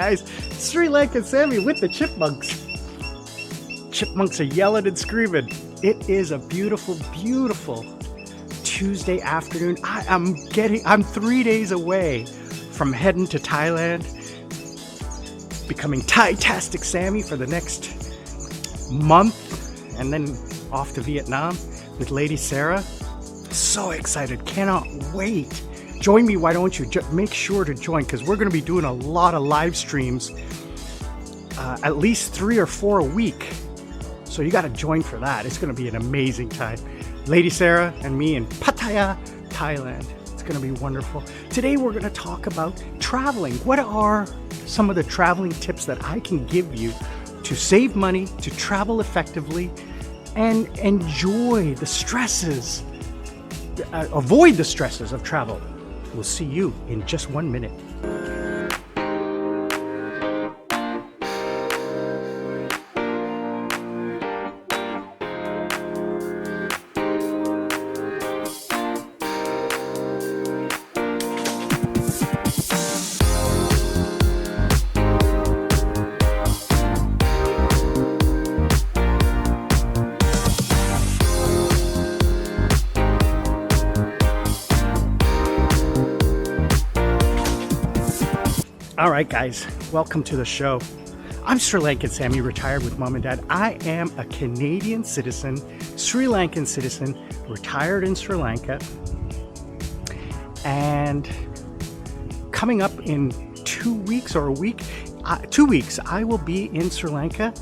guys, Sri Lanka Sammy with the chipmunks. Chipmunks are yelling and screaming. It is a beautiful, beautiful Tuesday afternoon. I'm 3 days away from heading to Thailand, becoming Thai-tastic Sammy for the next month, and then off to Vietnam with Lady Sarah. So excited, cannot wait. Join me, why don't you? Make sure to join, because we're going to be doing a lot of live streams, at least 3 or 4 a week. So you got to join for that. It's going to be an amazing time. Lady Sarah and me in Pattaya, Thailand. It's going to be wonderful. Today we're going to talk about traveling. What are some of the traveling tips that I can give you to save money, to travel effectively, and enjoy the stresses, avoid the stresses of travel? We'll see you in just 1 minute. All right, guys, welcome to the show. I'm Sri Lankan Sammy, retired with mom and dad. I am a Canadian citizen, Sri Lankan citizen, retired in Sri Lanka. And coming up in 2 weeks or a week, 2 weeks, I will be in Sri Lanka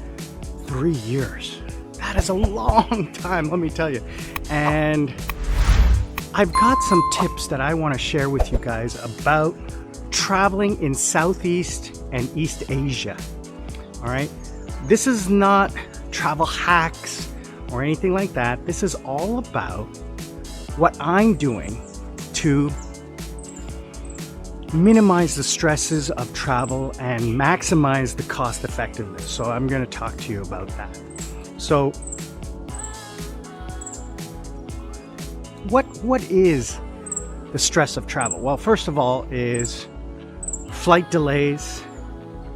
3 years. That is a long time, let me tell you. And I've got some tips that I want to share with you guys about traveling in Southeast and East Asia. All right, this is not travel hacks or anything like that. This is all about what I'm doing to minimize the stresses of travel and maximize the cost effectiveness. So I'm going to talk to you about that. So what is the stress of travel? Well, first of all is flight delays,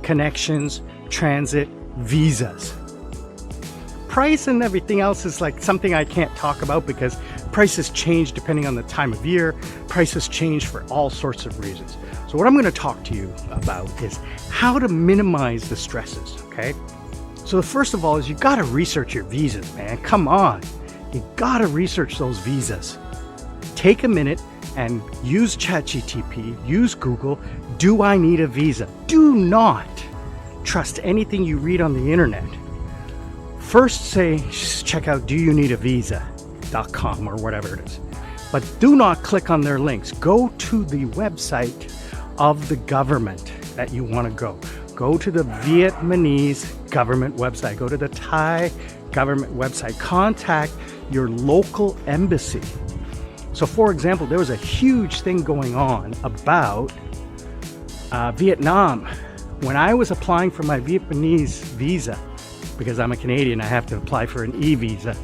connections, transit, visas. Price and everything else is like something I can't talk about because prices change depending on the time of year. Prices change for all sorts of reasons. So what I'm going to talk to you about is how to minimize the stresses, okay? So first of all is you got to research your visas, man. Come on. You got to research those visas. Take a minute and use ChatGPT, use Google. Do I need a visa? Do not trust anything you read on the internet. First check out doyouneedavisa.com or whatever it is. But do not click on their links. Go to the website of the government that you want to go. Go to the Vietnamese government website. Go to the Thai government website. Contact your local embassy. So for example, there was a huge thing going on about Vietnam. When I was applying for my Vietnamese visa, because I'm a Canadian, I have to apply for an e-visa.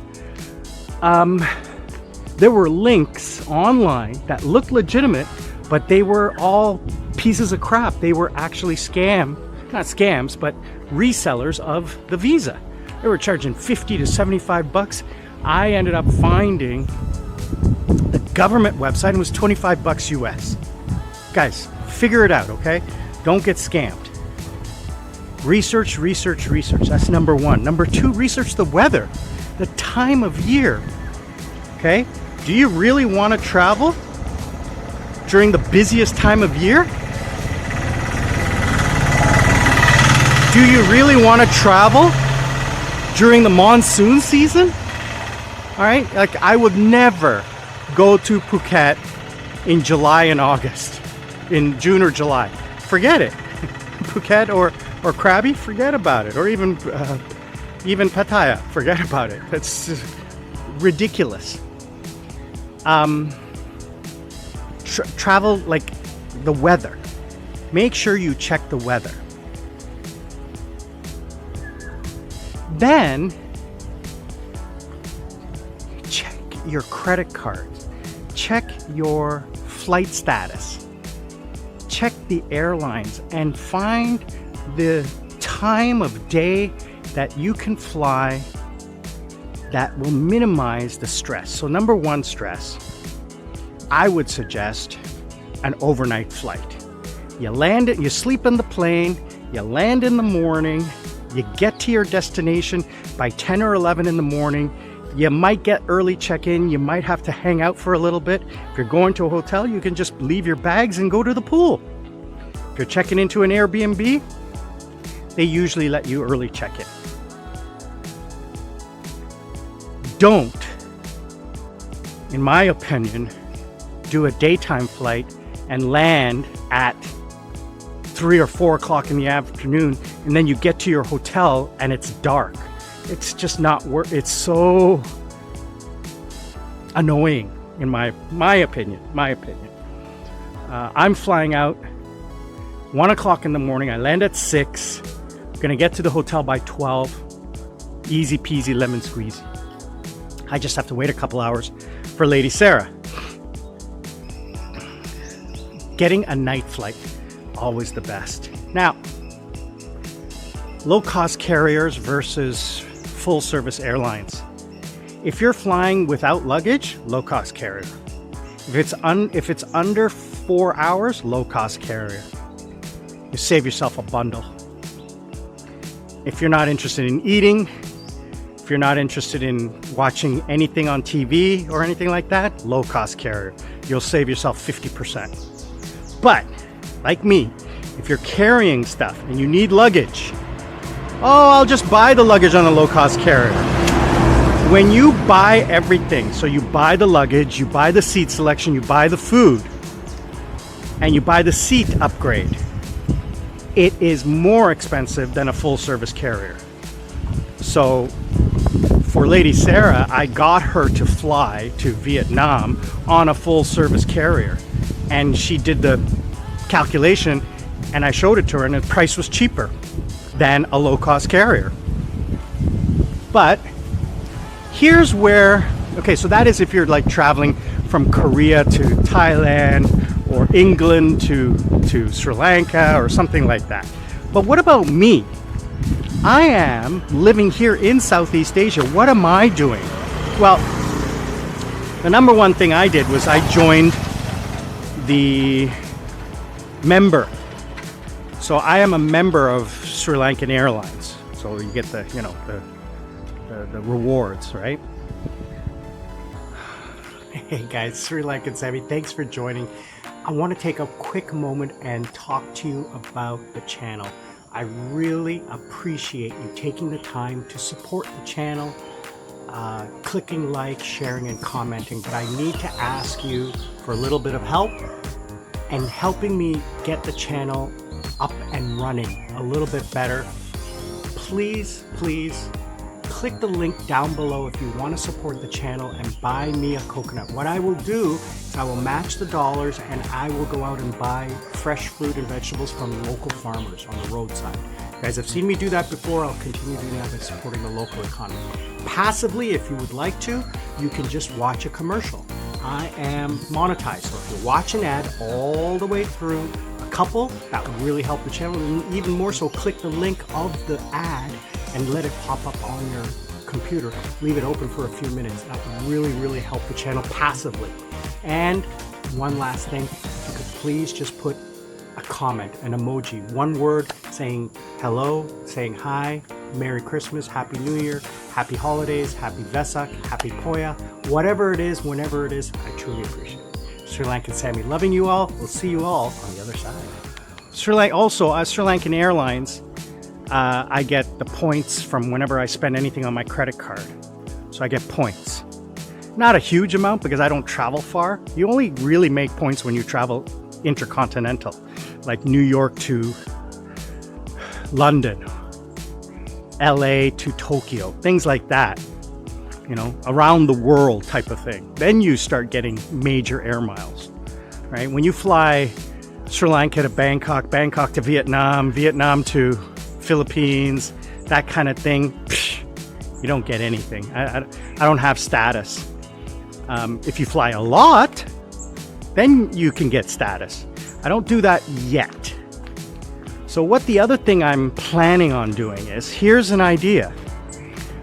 There were links online that looked legitimate, but they were all pieces of crap. They were actually not scams, but resellers of the visa. They were charging 50 to 75 bucks. I ended up finding the government website, and it was 25 bucks US. Guys, figure it out, okay? Don't get scammed. Research. That's number one. Number two, research the weather, the time of year, okay? Do you really want to travel during the busiest time of year? Do you really want to travel during the monsoon season? All right, like I would never go to Phuket in July and August, in June or July. Forget it. Phuket or Krabi, forget about it. Or even Pattaya, forget about it. That's ridiculous. Travel like the weather. Make sure you check the weather. Then check your credit cards. Check your flight status. Check the airlines and find the time of day that you can fly that will minimize the stress. So number one stress, I would suggest an overnight flight. You land it, you sleep in the plane, you land in the morning, you get to your destination by 10 or 11 in the morning. You might get early check-in, you might have to hang out for a little bit. If you're going to a hotel, you can just leave your bags and go to the pool. If you're checking into an Airbnb, they usually let you early check-in. Don't, in my opinion, do a daytime flight and land at 3 or 4 o'clock in the afternoon, and then you get to your hotel and it's dark. It's just not worth. It's so annoying, in my opinion. I'm flying out 1 o'clock in the morning. I land at 6. Gonna get to the hotel by 12. Easy peasy lemon squeezy. I just have to wait a couple hours for Lady Sarah. Getting a night flight, always the best. Now, low-cost carriers versus full-service airlines. If you're flying without luggage, low-cost carrier. If it's under 4 hours, low-cost carrier. You save yourself a bundle. If you're not interested in eating, if you're not interested in watching anything on TV or anything like that, low-cost carrier. You'll save yourself 50%. But, like me, if you're carrying stuff and you need luggage, I'll just buy the luggage on a low-cost carrier. When you buy everything, so you buy the luggage, you buy the seat selection, you buy the food, and you buy the seat upgrade, it is more expensive than a full-service carrier. So, for Lady Sarah, I got her to fly to Vietnam on a full-service carrier. And she did the calculation, and I showed it to her, and the price was cheaper than a low-cost carrier. But here's where, okay, so that is if you're like traveling from Korea to Thailand or England to Sri Lanka or something like that. But what about me? I am living here in Southeast Asia. What am I doing? Well, the number one thing I did was I joined the member. So I am a member of Sri Lankan Airlines. So you get the, the rewards, right? Hey guys, Sri Lankan Sammy, thanks for joining. I want to take a quick moment and talk to you about the channel. I really appreciate you taking the time to support the channel, clicking like, sharing, and commenting. But I need to ask you for a little bit of help and helping me get the channel up and running a little bit better. Please click the link down below if you want to support the channel and buy me a coconut. What I will do is I will match the dollars and I will go out and buy fresh fruit and vegetables from local farmers on the roadside. You guys have seen me do that before. I'll continue doing that by supporting the local economy. Passively, if you would like to, you can just watch a commercial. I am monetized, so if you watch an ad all the way through, a couple, that would really help the channel. And even more so, click the link of the ad and let it pop up on your computer. Leave it open for a few minutes. That would really help the channel passively. And one last thing, if you could please just put a comment, an emoji, one word saying hello, saying hi, Merry Christmas, Happy New Year, Happy Holidays, Happy Vesak, Happy Poya, whatever it is, whenever it is, I truly appreciate it. Sri Lankan Sammy, loving you all. We'll see you all on the other side. Sri Lankan Airlines, I get the points from whenever I spend anything on my credit card. So I get points. Not a huge amount because I don't travel far. You only really make points when you travel intercontinental, like New York to London, LA to Tokyo, things like that. Around the world type of thing. Then you start getting major air miles, right? When you fly Sri Lanka to Bangkok, Bangkok to Vietnam, Vietnam to Philippines, that kind of thing, you don't get anything. I don't have status. If you fly a lot, then you can get status. I don't do that yet. So what the other thing I'm planning on doing is, here's an idea.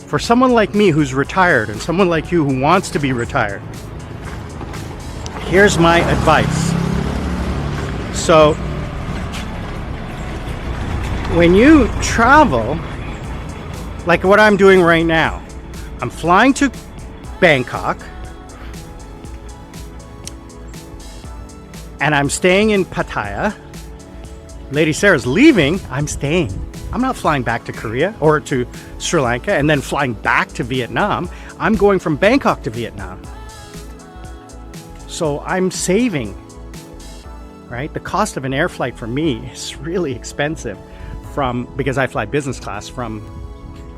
For someone like me who's retired and someone like you who wants to be retired, here's my advice. So when you travel, like what I'm doing right now, I'm flying to Bangkok and I'm staying in Pattaya. Lady Sarah's leaving, I'm staying. I'm not flying back to Korea or to Sri Lanka and then flying back to Vietnam. I'm going from Bangkok to Vietnam. So I'm saving, right? The cost of an air flight for me is really expensive because I fly business class from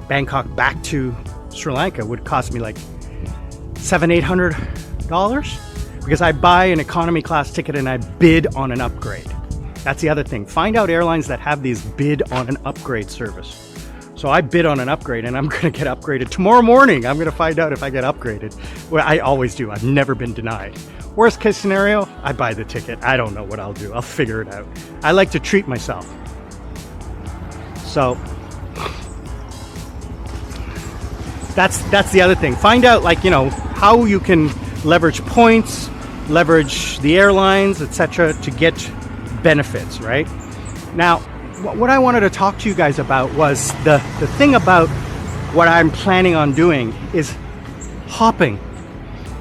Bangkok back to Sri Lanka would cost me like $700-800 because I buy an economy class ticket and I bid on an upgrade. That's the other thing. Find out airlines that have these bid on an upgrade service. So I bid on an upgrade and I'm going to get upgraded tomorrow morning. I'm going to find out if I get upgraded. Well, I always do. I've never been denied. Worst case scenario, I buy the ticket. I don't know what I'll do. I'll figure it out. I like to treat myself. So that's the other thing. Find out, like, how you can leverage points, leverage the airlines, etc. to get benefits, right? Now, what I wanted to talk to you guys about was the thing about what I'm planning on doing is hopping.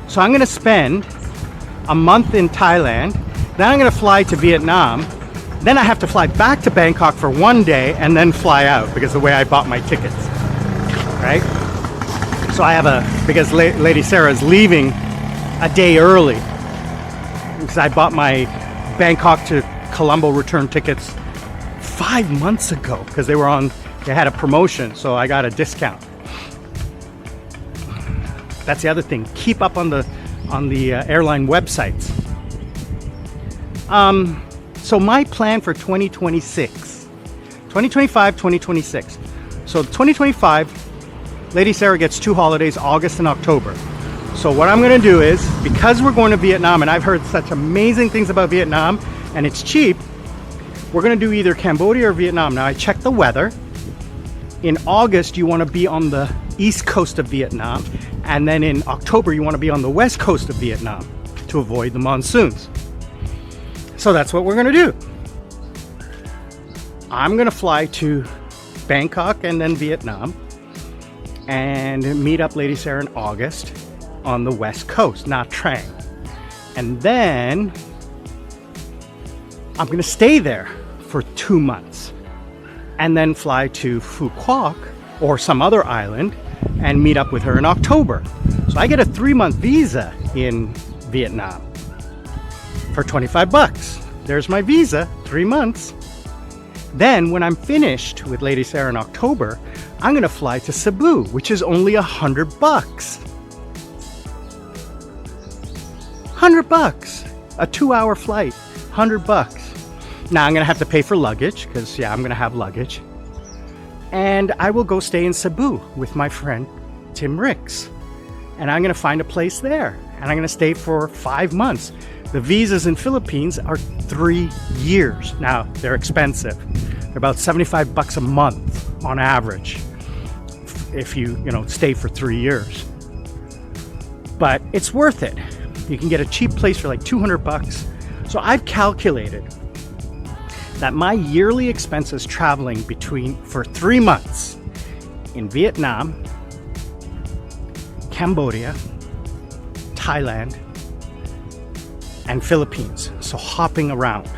So I'm going to spend a month in Thailand, then I'm going to fly to Vietnam, then I have to fly back to Bangkok for one day and then fly out because the way I bought my tickets, right? So I have because Lady Sarah is leaving a day early because I bought my Bangkok to Colombo return tickets 5 months ago because they had a promotion, so I got a discount. That's the other thing. Keep up on the airline websites. So my plan for 2025, 2026. So 2025, Lady Sarah gets 2 holidays, August and October. So what I'm going to do is, because we're going to Vietnam and I've heard such amazing things about Vietnam and it's cheap, we're going to do either Cambodia or Vietnam. Now I checked the weather. In August, you want to be on the east coast of Vietnam, and then in October, you want to be on the west coast of Vietnam to avoid the monsoons. So that's what we're going to do. I'm going to fly to Bangkok and then Vietnam and meet up Lady Sarah in August on the west coast, Nha Trang. And then I'm going to stay there for 2 months and then fly to Phu Quoc or some other island and meet up with her in October. So I get a 3-month visa in Vietnam for $25. There's my visa, 3 months. Then when I'm finished with Lady Sarah in October, I'm going to fly to Cebu, which is only $100. $100, a 2-hour flight, $100. Now I'm going to have to pay for luggage because, I'm going to have luggage. And I will go stay in Cebu with my friend Tim Ricks. And I'm going to find a place there. And I'm going to stay for 5 months. The visas in Philippines are 3 years. Now, they're expensive. They're about $75 a month on average if you stay for 3 years. But it's worth it. You can get a cheap place for like $200. So I've calculated that my yearly expenses traveling for 3 months in Vietnam, Cambodia, Thailand, and Philippines. So hopping around.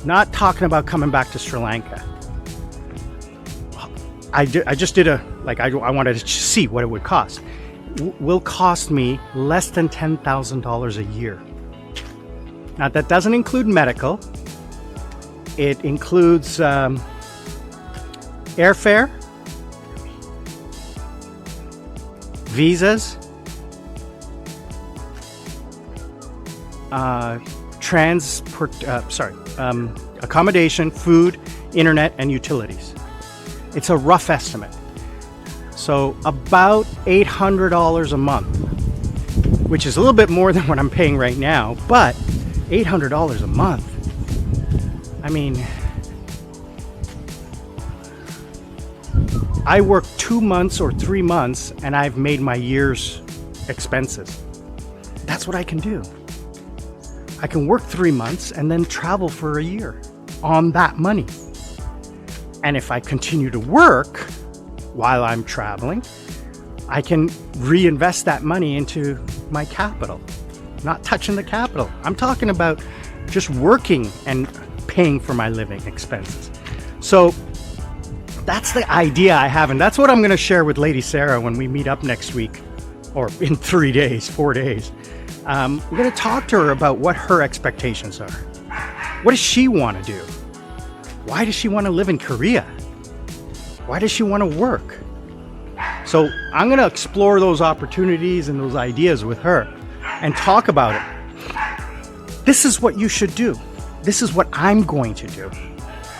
Not talking about coming back to Sri Lanka. I just did I wanted to see what it would cost. Will cost me less than $10,000 a year. Now that doesn't include medical. It includes airfare, visas, accommodation, food, internet, and utilities. It's a rough estimate. So about $800 a month, which is a little bit more than what I'm paying right now, but $800 a month. I mean, I work 2 months or 3 months and I've made my year's expenses. That's what I can do. I can work 3 months and then travel for a year on that money. And if I continue to work while I'm traveling, I can reinvest that money into my capital. Not touching the capital. I'm talking about just working and paying for my living expenses. So that's the idea I have, and that's what I'm going to share with Lady Sarah when we meet up next week, or in 3 days, 4 days. I'm going to talk to her about what her expectations are. What does she want to do? Why does she want to live in Korea? Why does she want to work? So I'm going to explore those opportunities and those ideas with her and talk about it. This is what you should do. This is what I'm going to do.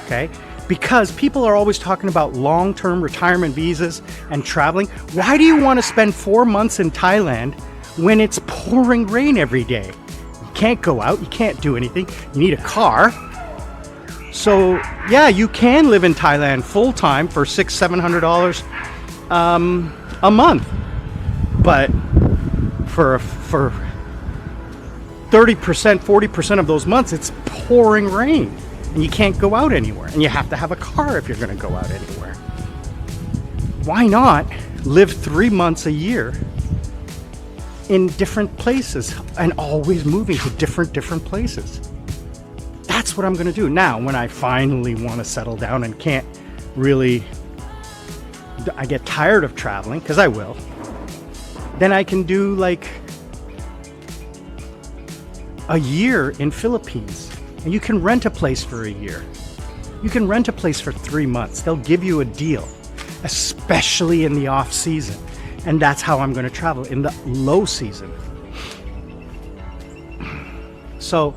Okay? Because people are always talking about long-term retirement visas and traveling. Why do you want to spend 4 months in Thailand when it's pouring rain every day? You can't go out. You can't do anything. You need a car. So yeah, you can live in Thailand full-time for $600-700 a month. But for 30%, 40% of those months, it's pouring rain. And you can't go out anywhere. And you have to have a car if you're going to go out anywhere. Why not live 3 months a year in different places and always moving to different places? That's what I'm going to do. Now, when I finally want to settle down and can't really, I get tired of traveling, because I will, then I can do like a year in Philippines. And you can rent a place for a year. You can rent a place for 3 months. They'll give you a deal, especially in the off season. And that's how I'm going to travel, in the low season. So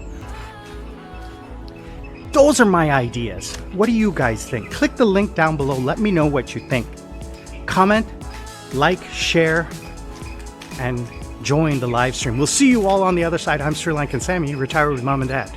those are my ideas. What do you guys think? Click the link down below. Let me know what you think. Comment, like, share, and join the live stream. We'll see you all on the other side. I'm Sri Lankan Sammy, retired with mom and dad.